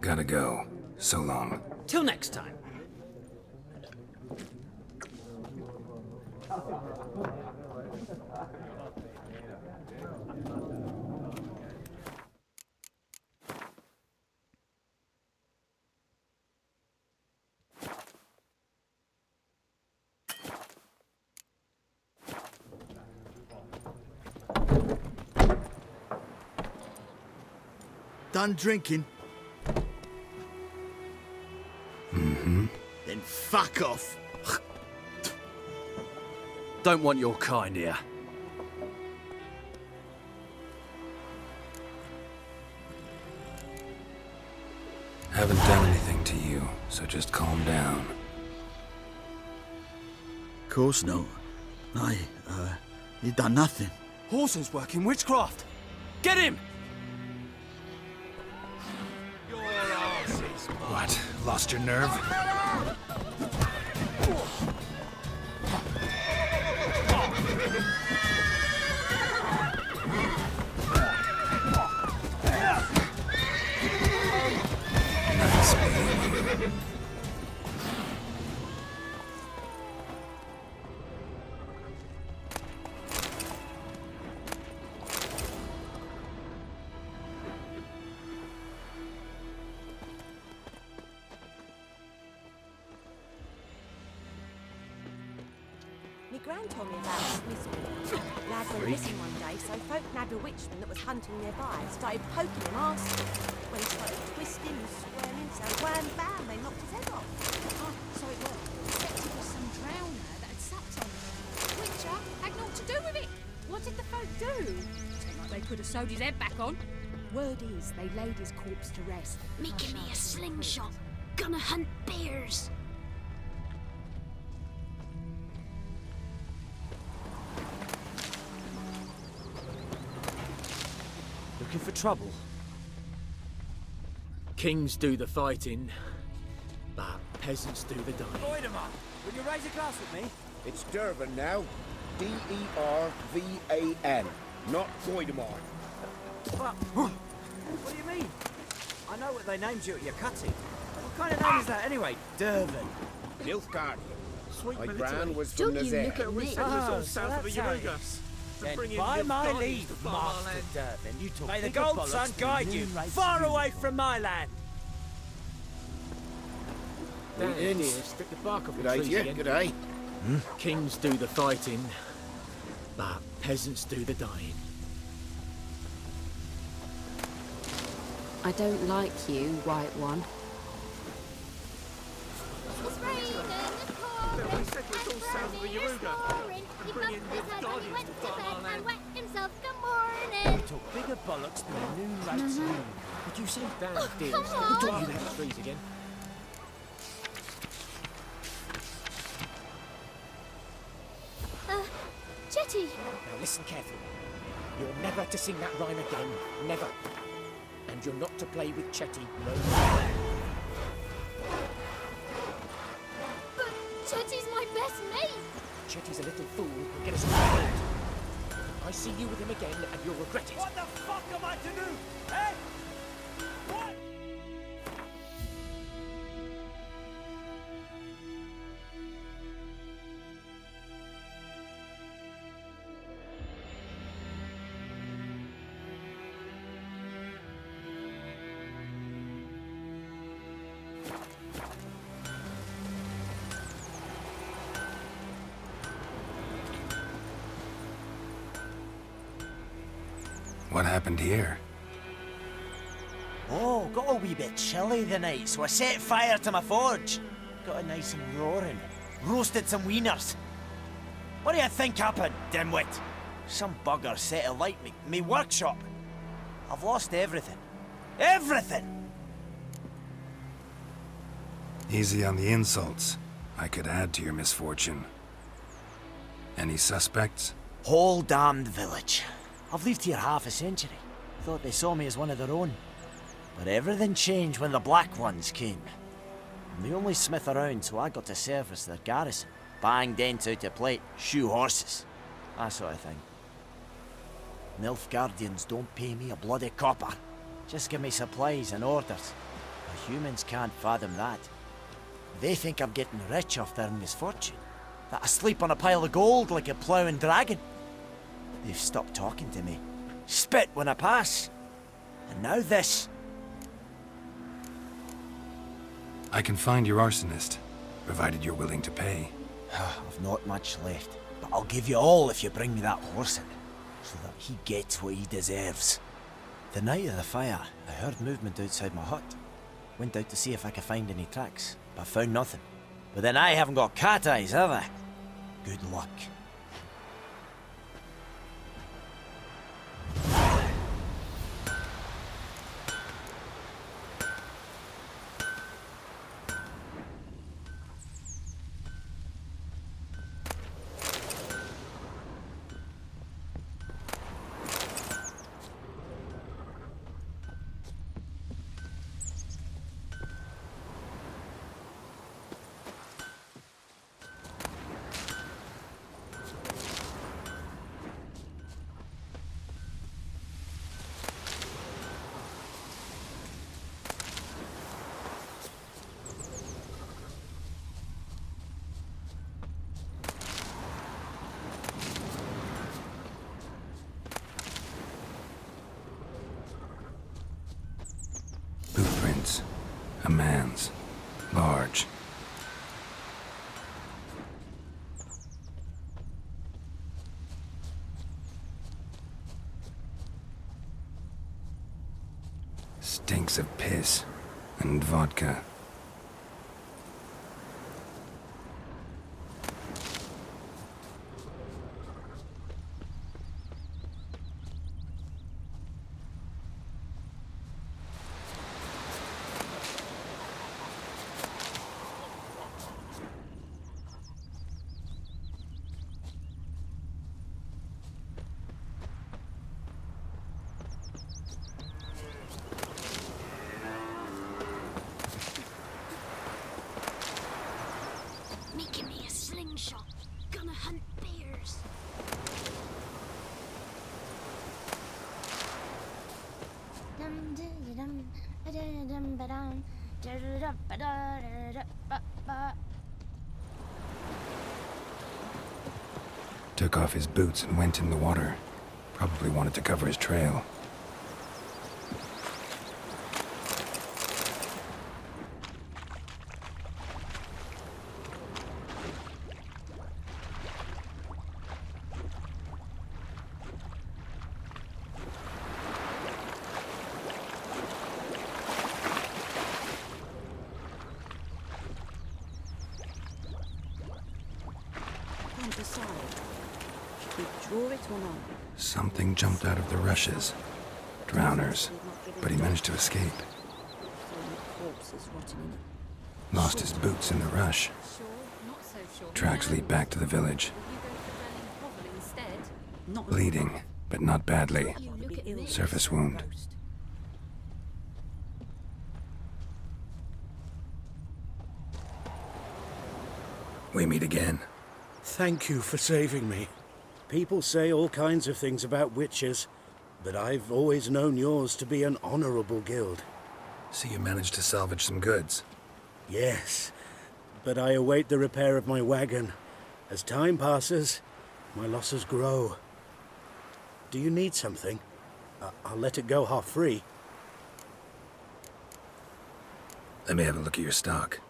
Gotta go. So long. Till next time. Done drinking? Mm-hmm. Then fuck off. Don't want your kind here. Haven't done anything to you, so just calm down. Course not. You done nothing. Horses working witchcraft. Get him! What? Lost your nerve? Nice being you. Me gran told me about this mystery. Lad went missing one day, so folk nabbed a witchman that was hunting nearby and started poking him asking. When he started twisting and squirming, so wham bam, they knocked his head off. Oh, so it was. Except it was some drowner that had supped on him. Witcher had naught to do with it. What did the folk do? Seemed like they could have sewed his head back on. Word is, they laid his corpse to rest. Making me a slingshot. Gonna hunt bears. Looking for trouble? Kings do the fighting, but peasants do the dying. Voidemar, will you raise a glass with me? It's Durban now. D-E-R-V-A-N, not Voidemar. What do you mean? I know what they named you at your cutting. What kind of name is that anyway? Dervin. Nilfgaard. Sweet My military. gran was Don't from you Nazaire. look at me. Oh, so that's how it is. Then by my leave, Master Dervin, may the Gold Sun guide you far away from my land. Down here, stick the bark off the G'day, trees yeah, again. g'day. Kings do the fighting, but peasants do the dying. I don't like you, White One. It's raining, it's pouring, and burning, it's pouring. He bumped his head when he went to bed and wet himself. Good morning. Took bigger bollocks than a noon rate's noon. Would you say down, Oh, dear? come on. Do you the trees again? Jetty. Now listen carefully. You're never to sing that rhyme again. Never. And you're not to play with Chetty no more. But Chetty's my best mate. Chetty's a little fool who'll get us all killed. I see you with him again and you'll regret it. What the fuck am I to do? Eh? What? What happened here? Oh, got a wee bit chilly the night, so I set fire to my forge. Got it nice and roaring. Roasted some wieners. What do you think happened, dimwit? Some bugger set alight me workshop. I've lost everything. Everything! Easy on the insults. I could add to your misfortune. Any suspects? Whole damned village. I've lived here half a century. Thought they saw me as one of their own. But everything changed when the Black Ones came. I'm the only smith around, so I got to service their garrison. Bang dents out of plate, shoe horses. That sort of thing. Nilfgaardians don't pay me a bloody copper. Just give me supplies and orders. The humans can't fathom that. They think I'm getting rich off their misfortune. That I sleep on a pile of gold like a ploughing dragon. They've stopped talking to me. Spit when I pass. And now this. I can find your arsonist, provided you're willing to pay. I've not much left, but I'll give you all if you bring me that horse in, so that he gets what he deserves. The night of the fire, I heard movement outside my hut. Went out to see if I could find any tracks, but found nothing. But then I haven't got cat eyes, have I? Good luck. Footprints. A man's. Large. Stinks of piss and vodka. Took off his boots and went in the water. Probably wanted to cover his trail. Something jumped out of the rushes. Drowners. But he managed to escape. Lost his boots in the rush. Tracks lead back to the village. Bleeding, but not badly. Surface wound. We meet again. Thank you for saving me. People say all kinds of things about witches, but I've always known yours to be an honorable guild. So you managed to salvage some goods? Yes, but I await the repair of my wagon. As time passes, my losses grow. Do you need something? I'll let it go half-free. Let me have a look at your stock.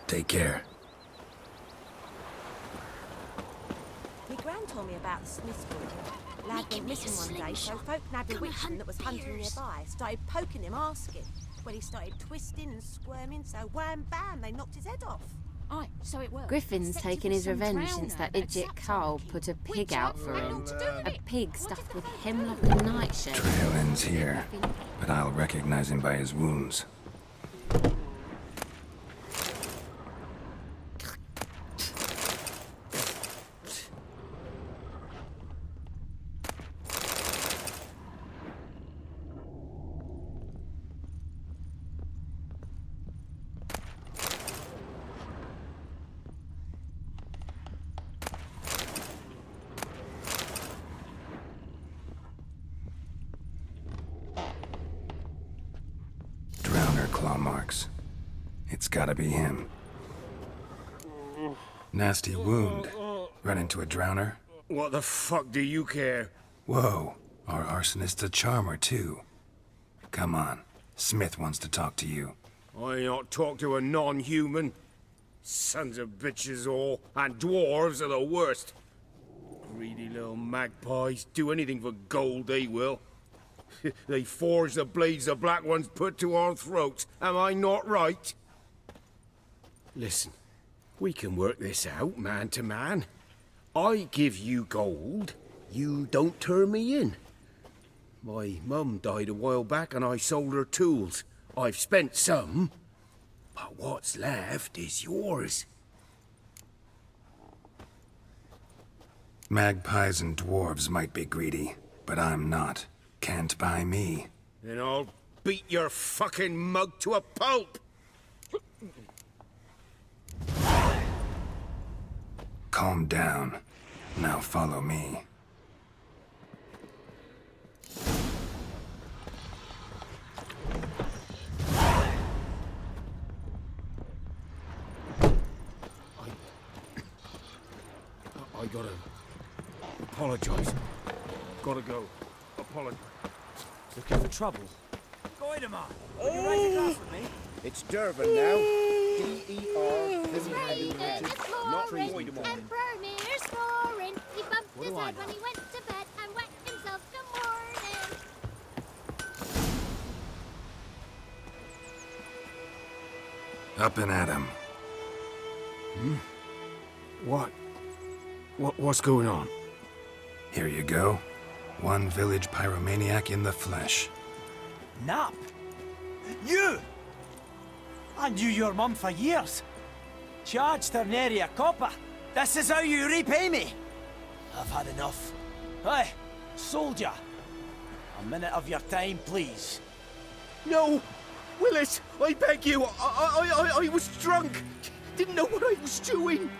Take care. Me gran told me about the Smith's boy. Lad went missing one day, so folk nabbed a witchman that was hunting nearby. Started poking him, asking. Well, he started twisting and squirming, so wham bam, they knocked his head off. Aye, so it worked. Griffin's taken his revenge since that idiot Carl put a pig out for him. A pig stuffed with hemlock and nightshade. Trail ends here, but I'll recognize him by his wounds. Claw marks. It's gotta be him. Nasty wound. Run into a drowner? What the fuck do you care? Whoa, our arsonist's a charmer too. Come on, Smith wants to talk to you. I ain't not talk to a non-human. Sons of bitches all, and dwarves are the worst. Greedy little magpies, do anything for gold, they will. They forge the blades the Black Ones put to our throats. Am I not right? Listen, we can work this out, man to man. I give you gold, you don't turn me in. My mum died a while back and I sold her tools. I've spent some, but what's left is yours. Magpies and dwarves might be greedy, but I'm not. Can't buy me. Then I'll beat your fucking mug to a pulp! Calm down. Now follow me. I gotta apologize. Gotta go. Apologize. Looking for trouble? Goidemar! Will you raise a glass with me? It's Durban now. Raiden is roaring, Emperor Mir's snoring. He bumped his head when he went to bed and wet himself good morning. Up and at him. What's going on? Here you go. One village pyromaniac in the flesh. Nap! You! I knew your mum for years. Charged her nary a copper. This is how you repay me. I've had enough. Hey, soldier. A minute of your time, please. No! Willis, I beg you. I was drunk. Didn't know what I was doing.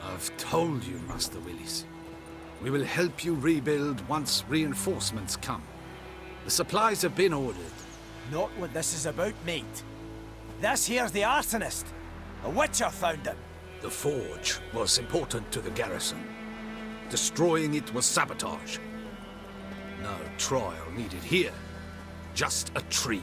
I've told you, Master Willis. We will help you rebuild once reinforcements come. The supplies have been ordered. Not what this is about, mate. This here's the arsonist. A witcher found him. The forge was important to the garrison. Destroying it was sabotage. No trial needed here. Just a tree.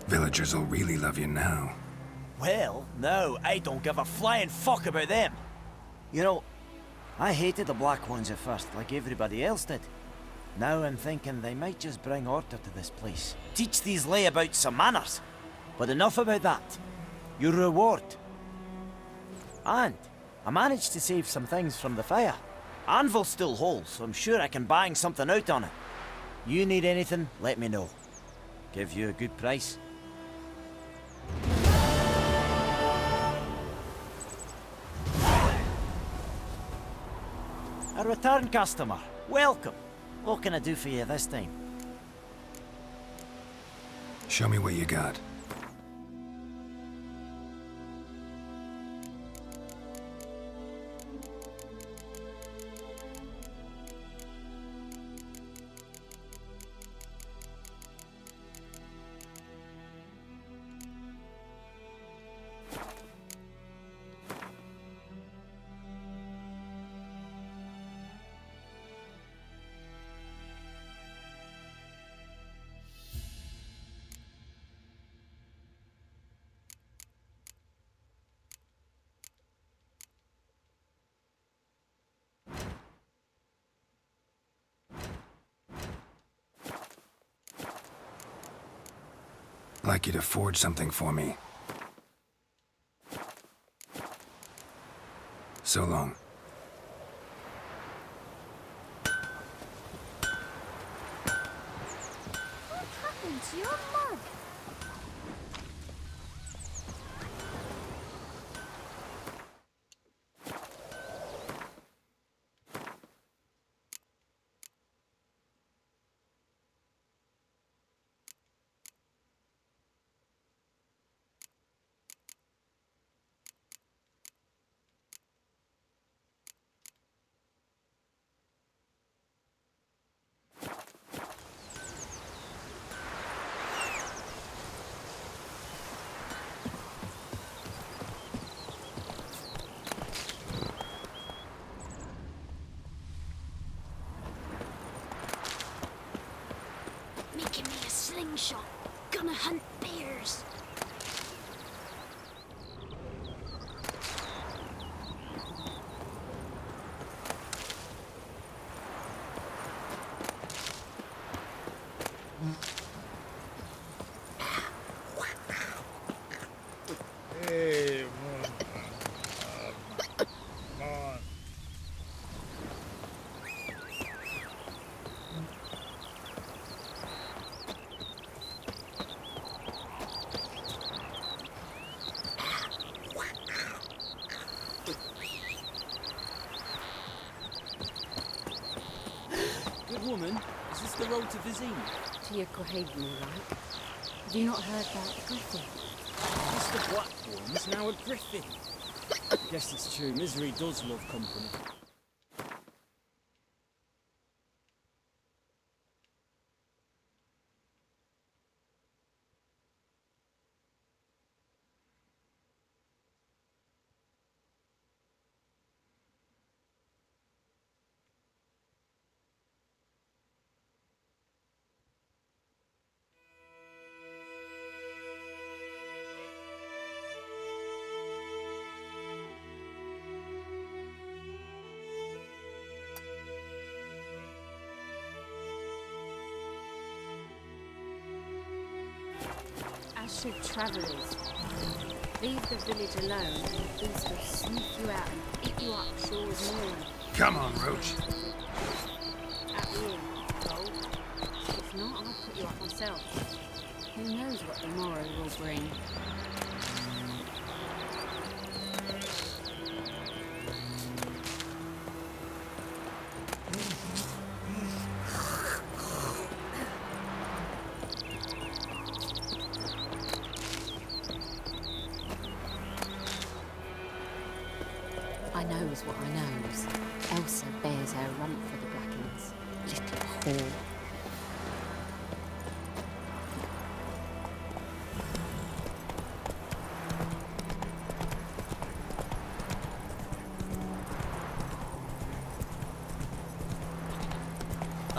Villagers will really love you now. Well, no, I don't give a flying fuck about them. You know, I hated the Black Ones at first, like everybody else did. Now I'm thinking they might just bring order to this place. Teach these layabouts some manners. But enough about that. Your reward. And I managed to save some things from the fire. Anvil still holds, so I'm sure I can bang something out on it. You need anything, let me know. Give you a good price. A return customer. Welcome. What can I do for you this time? Show me what you got. I'd like you to forge something for me. So long. What happened to your mug? Making me a slingshot. Gonna hunt bears. Hey, Good woman, is this the road to Vizima? To your Cohagen, all right. Have you not heard about the Griffin? Mr. Blackthorn's now a Griffin. I guess it's true, misery does love company. As should travellers. Leave the village alone and the beast will sneak you out and eat you up sure as morning. Come on, Roach. At the inn, gold you up myself. Who knows what the morrow will bring? I knows what I knows. Elsa bears her rump for the Blackens. Little whore.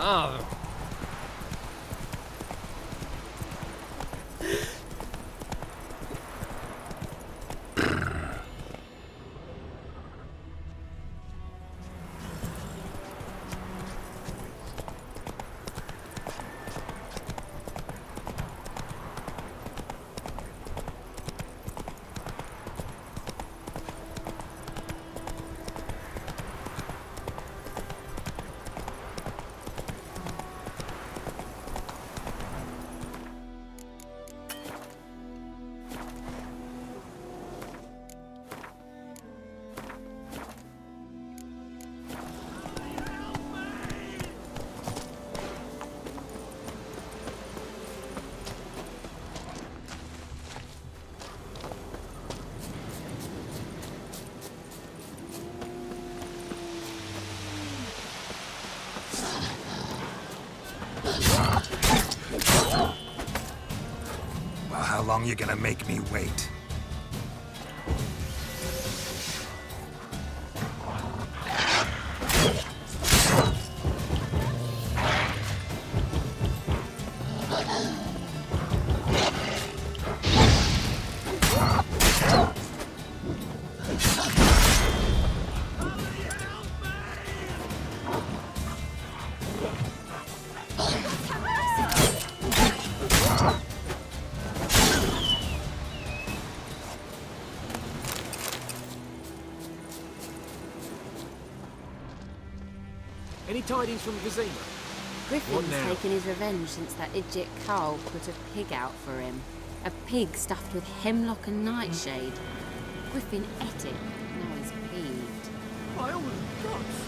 Ah. Well, how long you gonna make me wait? Any tidings from Vizima? Griffin's taken his revenge since that idiot Carl put a pig out for him. A pig stuffed with hemlock and nightshade. Griffin ate it. Now he's peeved. By all the gods!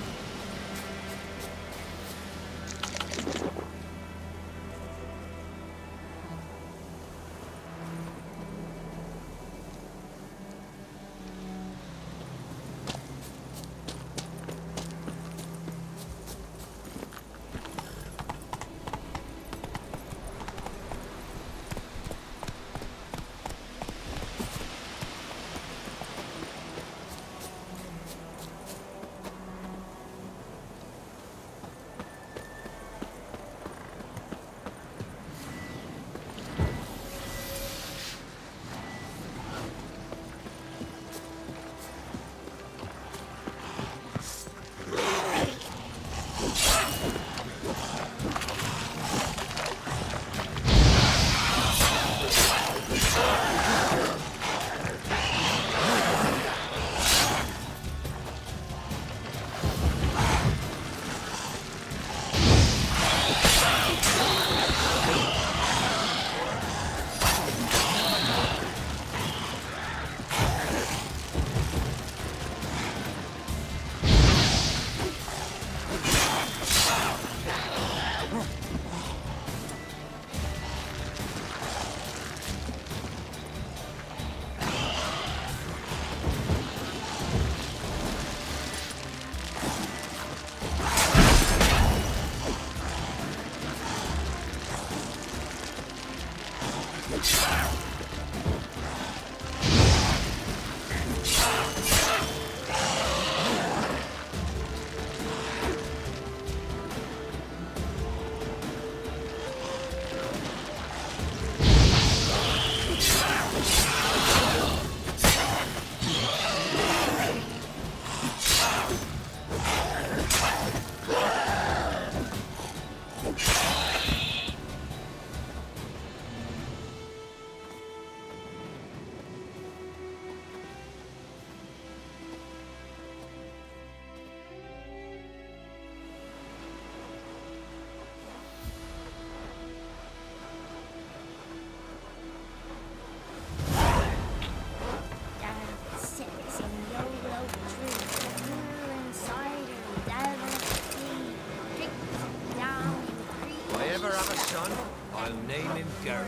girl.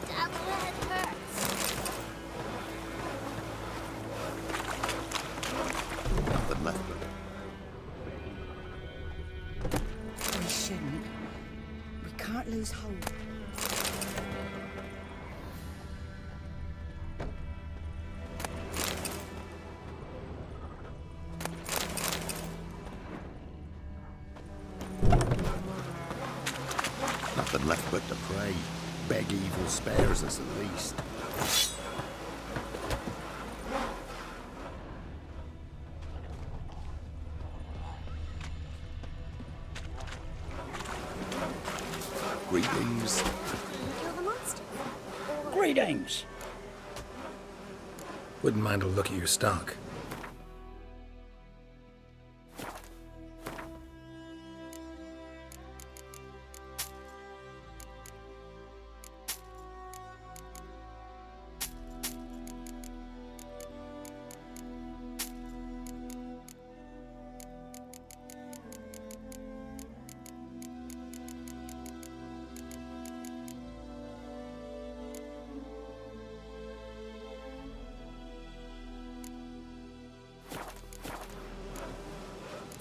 Double head hurts. Nothing left but We shouldn't. We can't lose hope. nothing left but to pray. Beg evil spares us at least. Greetings. Kill the monster. Greetings. Wouldn't mind a look at your stock.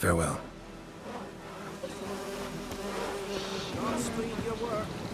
Farewell. Godspeed your work.